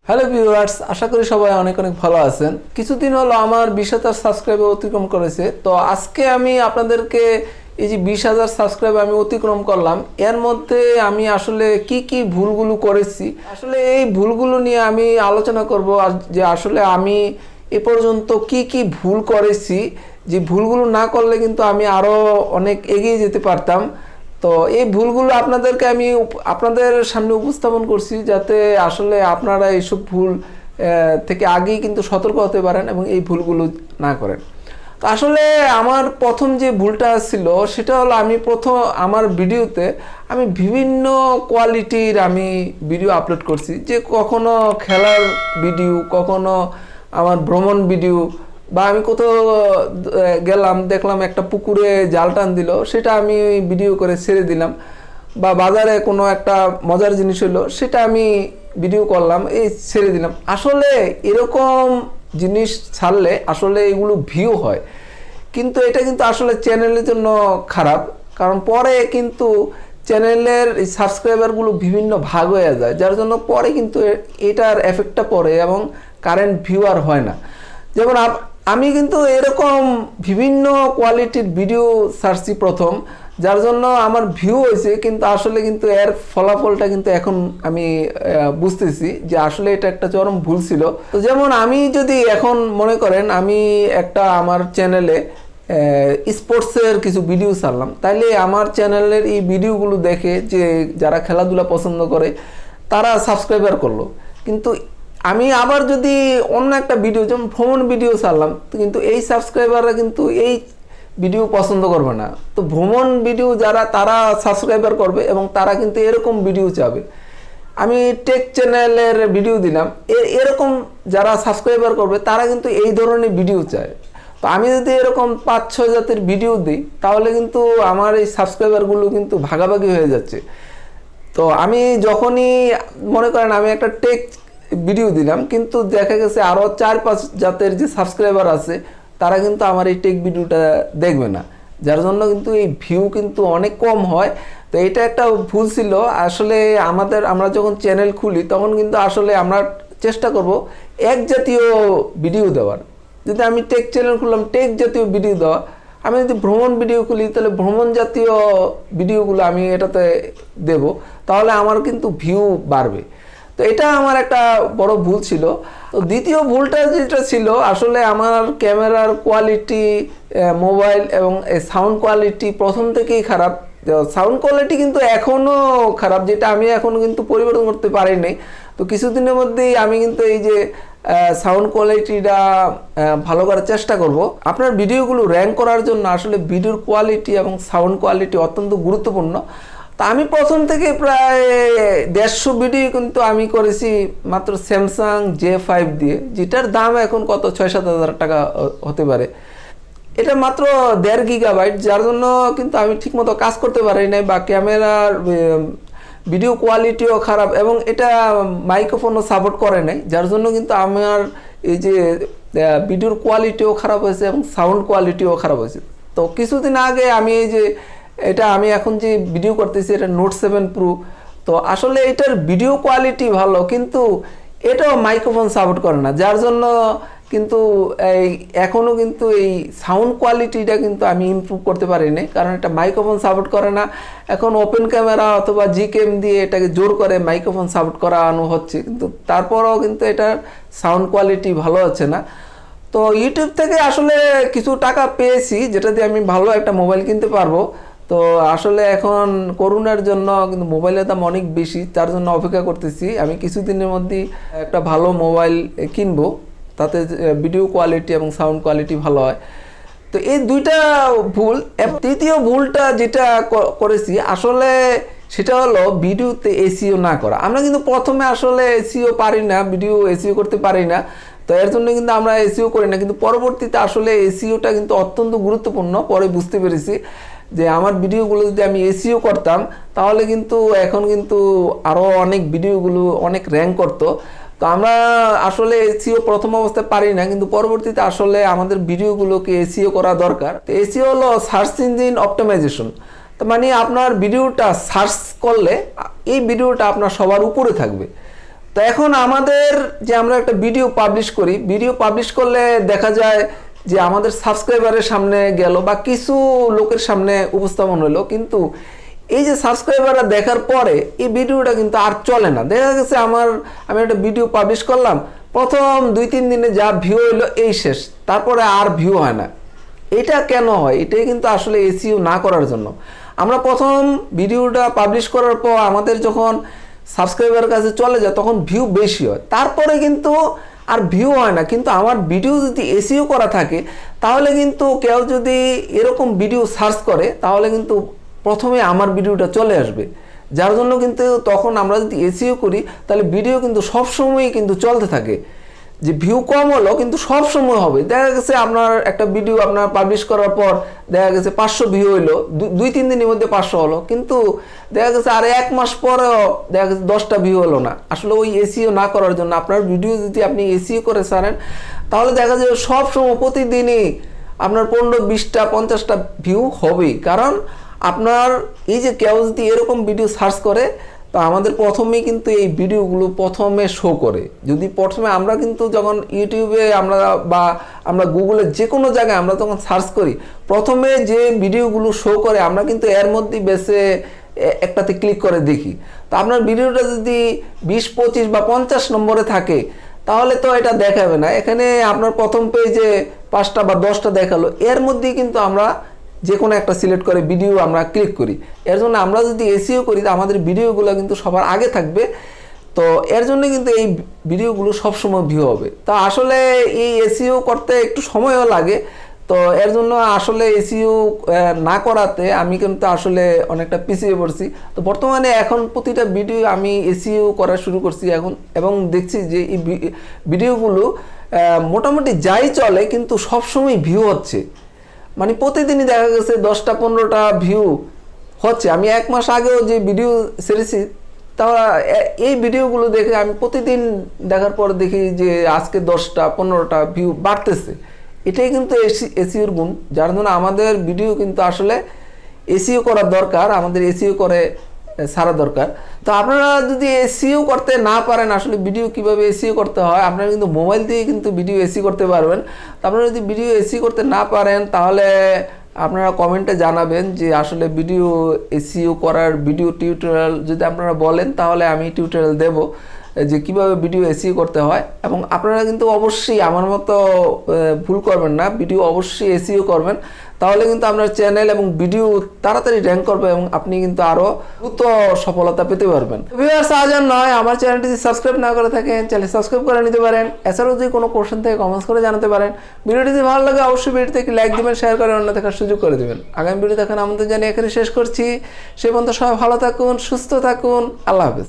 Hello viewers, আশা করি সবাই অনেক অনেক ভালো আছেন। কিছুদিন হলো আমার 20,000 সাবস্ক্রাইবার অতিক্রম করেছে। তো আজকে আমি আপনাদেরকে এই যে 20,000 সাবস্ক্রাইবার আমি অতিক্রম করলাম, এর মধ্যে আমি আসলে কি কি ভুলগুলো করেছি, আসলে এই ভুলগুলো নিয়ে আমি আলোচনা করব। যে আসলে আমি এ পর্যন্ত কি কি ভুল করেছি, যে ভুলগুলো না করলে কিন্তু আমি আরও অনেক এগিয়ে যেতে পারতাম। তো এই ভুলগুলো আপনাদেরকে আমি আপনাদের সামনে উপস্থাপন করছি, যাতে আসলে আপনারা এইসব ভুল থেকে আগেই কিন্তু সতর্ক হতে পারেন এবং এই ভুলগুলো না করেন। তো আসলে আমার প্রথম যে ভুলটা ছিল সেটা হলো, আমি প্রথম আমার ভিডিওতে আমি বিভিন্ন কোয়ালিটির আমি ভিডিও আপলোড করছি, যে কখনো খেলার ভিডিও, কখনো আমার ভ্রমণ ভিডিও, বা আমি কোথাও গেলাম দেখলাম একটা পুকুরে জাল টান দিল, সেটা আমি ভিডিও করে ছেড়ে দিলাম, বা বাজারে কোনো একটা মজার জিনিস হলো সেটা আমি ভিডিও করলাম, এই ছেড়ে দিলাম। আসলে এরকম জিনিস ছাড়লে আসলে এগুলো ভিউ হয়, কিন্তু এটা কিন্তু আসলে চ্যানেলের জন্য খারাপ, কারণ পরে কিন্তু চ্যানেলের সাবস্ক্রাইবারগুলো বিভিন্ন ভাগ হয়ে যায়, যার জন্য পরে কিন্তু এটার এফেক্টটা পড়ে এবং কারেন্ট ভিউয়ার হয় না। যেমন আমি কিন্তু এরকম বিভিন্ন কোয়ালিটির ভিডিও ছাড়ছি প্রথম, যার জন্য আমার ভিউ হয়েছে, কিন্তু আসলে কিন্তু এর ফলাফলটা কিন্তু এখন আমি বুঝতেছি যে আসলে এটা একটা চরম ভুল ছিল। তো যেমন আমি যদি এখন মনে করেন আমি একটা আমার চ্যানেলে স্পোর্টসের কিছু ভিডিও ছাড়লাম, তাইলে আমার চ্যানেলের এই ভিডিওগুলো দেখে যে যারা খেলাধুলা পছন্দ করে তারা সাবস্ক্রাইবার করলো, কিন্তু আমি আবার যদি অন্য একটা ভিডিও যেমন ভ্রমণ ভিডিও ছাড়লাম, কিন্তু এই সাবস্ক্রাইবাররা কিন্তু এই ভিডিও পছন্দ করবে না। তো ভ্রমণ ভিডিও যারা তারা সাবস্ক্রাইবার করবে এবং তারা কিন্তু এরকম ভিডিও চাবে। আমি টেক চ্যানেলের ভিডিও দিলাম, এরকম যারা সাবস্ক্রাইবার করবে তারা কিন্তু এই ধরনের ভিডিও চায়। তো আমি যদি এরকম 5-6 জাতের ভিডিও দিই, তাহলে কিন্তু আমার এই সাবস্ক্রাইবারগুলো কিন্তু ভাগাভাগি হয়ে যাচ্ছে। তো আমি যখনই মনে করেন আমি একটা টেক ভিডিও দিলাম, কিন্তু দেখা গেছে আরও 4-5 জাতের যে সাবস্ক্রাইবার আছে তারা কিন্তু আমার এই টেক ভিডিওটা দেখবে না, যার জন্য কিন্তু এই ভিউ কিন্তু অনেক কম হয়। তো এটা একটা ভুল ছিল। আসলে আমরা যখন চ্যানেল খুলি তখন কিন্তু আসলে আমরা চেষ্টা করব এক জাতীয় ভিডিও দেওয়ার। যদি আমি টেক চ্যানেল খুললাম, টেক জাতীয় ভিডিও দেওয়া। আমি যদি ভ্রমণ ভিডিও খুলি, তাহলে ভ্রমণ জাতীয় ভিডিওগুলো আমি এটাতে দেব, তাহলে আমার কিন্তু ভিউ বাড়বে। তো এটা আমার একটা বড় ভুল ছিল। তো দ্বিতীয় ভুলটা যেটা ছিল, আসলে আমার ক্যামেরার কোয়ালিটি, মোবাইল এবং সাউন্ড কোয়ালিটি প্রথম থেকেই খারাপ। সাউন্ড কোয়ালিটি কিন্তু এখনও খারাপ, যেটা আমি এখনও কিন্তু পরিবর্তন করতে পারিনি। তো কিছুদিনের মধ্যেই আমি কিন্তু এই যে সাউন্ড কোয়ালিটিটা ভালো করার চেষ্টা করব। আপনার ভিডিওগুলো র্যাঙ্ক করার জন্য আসলে ভিডিওর কোয়ালিটি এবং সাউন্ড কোয়ালিটি অত্যন্ত গুরুত্বপূর্ণ। তা আমি প্রথম থেকে প্রায় 150 ভিডিও কিন্তু আমি করেছি মাত্র স্যামসাং J5 দিয়ে, যেটার দাম এখন কত 6-7 হাজার টাকা হতে পারে। এটা মাত্র 1.5 গিগাবাইট, যার জন্য কিন্তু আমি ঠিকমতো কাজ করতে পারি নাই, বা ক্যামেরার ভিডিও কোয়ালিটিও খারাপ, এবং এটা মাইক্রোফোনও সাপোর্ট করে নাই, যার জন্য কিন্তু আমার এই যে ভিডিওর কোয়ালিটিও খারাপ হয়েছে এবং সাউন্ড কোয়ালিটিও খারাপ হয়েছে। তো কিছুদিন আগে আমি এই যে আমি এখন যে ভিডিও করতেছি, এটা নোট 7 প্রো। তো আসলে এটার ভিডিও কোয়ালিটি ভালো, কিন্তু এটাও মাইক্রোফোন সাপোর্ট করে না, যার জন্য কিন্তু এখনও কিন্তু এই সাউন্ড কোয়ালিটিটা কিন্তু আমি ইমপ্রুভ করতে পারিনি, কারণ এটা মাইক্রোফোন সাপোর্ট করে না। এখন ওপেন ক্যামেরা অথবা জিকেম দিয়ে এটাকে জোর করে মাইক্রোফোন সাপোর্ট করানো হচ্ছে, কিন্তু তারপরেও কিন্তু এটার সাউন্ড কোয়ালিটি ভালো হচ্ছে না। তো ইউটিউব থেকে আসলে কিছু টাকা পেয়েছি, যেটা দিয়ে আমি ভালো একটা মোবাইল কিনতে পারবো। তো আসলে এখন করোনার জন্য কিন্তু মোবাইলের দাম অনেক বেশি, তার জন্য অপেক্ষা করতেছি। আমি কিছুদিনের মধ্যেই একটা ভালো মোবাইল কিনবো, তাতে ভিডিও কোয়ালিটি এবং সাউন্ড কোয়ালিটি ভালো হয়। তো এই দুইটা ভুল। তৃতীয় ভুলটা যেটা করেছি আসলে সেটা হলো ভিডিওতে এসইও না করা। আমরা কিন্তু প্রথমে আসলে এসইও পারি না, ভিডিও এসইও করতে পারি না, তো এর জন্য কিন্তু আমরা এসইও করি না। কিন্তু পরবর্তীতে আসলে এসইওটা কিন্তু অত্যন্ত গুরুত্বপূর্ণ, পরে বুঝতে পেরেছি যে আমার ভিডিওগুলো যদি আমি এসইও করতাম, তাহলে কিন্তু এখন কিন্তু আরও অনেক ভিডিওগুলো অনেক র্যাঙ্ক করতো। তো আমরা আসলে এসইও প্রথম অবস্থায় পারি না, কিন্তু পরবর্তীতে আসলে আমাদের ভিডিওগুলোকে এসইও করা দরকার। তো এসইও হলো সার্চ ইঞ্জিন অপটিমাইজেশন। তো মানে আপনার ভিডিওটা সার্চ করলে এই ভিডিওটা আপনার সবার উপরে থাকবে। তো এখন আমাদের যে আমরা একটা ভিডিও পাবলিশ করি, ভিডিও পাবলিশ করলে দেখা যায় যে আমাদের সাবস্ক্রাইবারের সামনে গেল বা কিছু লোকের সামনে উপস্থাপন হলো, কিন্তু এই যে সাবস্ক্রাইবাররা দেখার পরে এই ভিডিওটা কিন্তু আর চলে না। দেখা গেছে আমি একটা ভিডিও পাবলিশ করলাম, প্রথম 2-3 দিনে যা ভিউ হইলো এই শেষ, তারপরে আর ভিউ হয় না। এটা কেন হয়? এটাই কিন্তু আসলে এসইও না করার জন্য। আমরা প্রথম ভিডিওটা পাবলিশ করার পর আমাদের যখন সাবস্ক্রাইবারের কাছে চলে যায় তখন ভিউ বেশি হয়, তারপরে কিন্তু আর ভিউ হয় না। কিন্তু আমার ভিডিও যদি এসইও করা থাকে তাহলে কিন্তু কেউ যদি এরকম ভিডিও সার্চ করে তাহলে কিন্তু প্রথমে আমার ভিডিওটা চলে আসবে, যার জন্য কিন্তু তখন আমরা যদি এসইও করি তাহলে ভিডিও কিন্তু সবসময়ই কিন্তু চলতে থাকে। যে ভিউ কম হলো কিন্তু সব সময় হবে। দেখা গেছে আপনার একটা ভিডিও আপনার পাবলিশ করার পর দেখা গেছে 500 ভিউ হইলো, 2-3 দিনের মধ্যে 500 হলো, কিন্তু দেখা গেছে আর 1 মাস পরেও দেখা গেছে 10টা ভিউ হলো না। আসলে ওই এসইও না করার জন্য। আপনার ভিডিও যদি আপনি এসইও করে ছাড়েন তাহলে দেখা যায় সব সময় প্রতিদিনই আপনার 15-20টা 50টা ভিউ হবেই। কারণ আপনার এই যে কেউ যদি এরকম ভিডিও সার্চ করে তো আমাদের প্রথমেই কিন্তু এই ভিডিওগুলো প্রথমে শো করে। যদি প্রথমে আমরা কিন্তু যখন ইউটিউবে আমরা গুগলে যে কোনো জায়গায় আমরা যখন সার্চ করি প্রথমে যে ভিডিওগুলো শো করে আমরা কিন্তু এর মধ্যে বেছে একটাতে ক্লিক করে দেখি। তো আপনার ভিডিওটা যদি 20-25 বা 50 নম্বরে থাকে তাহলে তো এটা দেখাবে না। এখানে আপনার প্রথম পেজে 5টা বা 10টা দেখালো, এর মধ্যেই কিন্তু আমরা যে কোনো একটা সিলেক্ট করে ভিডিও আমরা ক্লিক করি। এর জন্য আমরা যদি এসইও করি তো আমাদের ভিডিওগুলো কিন্তু সবার আগে থাকবে। তো এর জন্য কিন্তু এই ভিডিওগুলো সবসময় ভিউ হবে। তো আসলে এই এসইও করতে একটু সময়ও লাগে। তো এর জন্য আসলে এসইও না করাতে আমি কিন্তু আসলে অনেকটা পিছিয়ে পড়ছি। তো বর্তমানে এখন প্রতিটা ভিডিও আমি এসইও করা শুরু করছি এখন, এবং দেখছি যে এই ভিডিওগুলো মোটামুটি যাই চলে কিন্তু সবসময় ভিউ হচ্ছে। মানে প্রতিদিনই দেখা গেছে 10টা-15টা ভিউ হচ্ছে। আমি 1 মাস আগেও যে ভিডিও ছেড়েছি তা এই ভিডিওগুলো দেখে আমি প্রতিদিন দেখার পর দেখি যে আজকে 10টা-15টা ভিউ বাড়তেছে। এটাই কিন্তু এসইওর গুণ, যার জন্য আমাদের ভিডিও কিন্তু আসলে এসইও করার দরকার, আমাদের এসইও করে সারা দরকার। তো আপনারা যদি এসইও করতে না পারেন আসলে ভিডিও কিভাবে এসইও করতে হয়, আপনারা কিন্তু মোবাইল দিয়ে কিন্তু ভিডিও এসইও করতে পারবেন। তো আপনারা যদি ভিডিও এসইও করতে না পারেন তাহলে আপনারা কমেন্টে জানাবেন যে আসলে ভিডিও এসইও করার ভিডিও টিউটোরিয়াল যদি আপনারা বলেন তাহলে আমি টিউটোরিয়াল দেব যে কিভাবে ভিডিও এসইও করতে হয়। এবং আপনারা কিন্তু অবশ্যই আমার মতো ভুল করবেন না, ভিডিও অবশ্যই এসইও করবেন, তাহলে কিন্তু আপনার চ্যানেল এবং ভিডিও তাড়াতাড়ি র্যাঙ্ক করবে এবং আপনি কিন্তু আরও দ্রুত সফলতা পেতে পারবেন। ভিউয়ার্স, আজ আর নয়, আমার চ্যানেলটি যদি সাবস্ক্রাইব না করে থাকেন চ্যানেল সাবস্ক্রাইব করে নিতে পারেন। এছাড়াও যদি কোনো কোশ্চেন থেকে কমেন্টস করে জানাতে পারেন। ভিডিওটি যদি ভালো লাগে অবশ্যই ভিডিওতে একটি লাইক দিবেন, শেয়ার করে অন্য দেখার সুযোগ করে দেবেন। আগামী ভিডিও দেখার আমন্ত্রণ জানিয়ে এখানে শেষ করছি। সে পর্যন্ত সবাই ভালো থাকুন, সুস্থ থাকুন, আল্লাহ হাফেজ।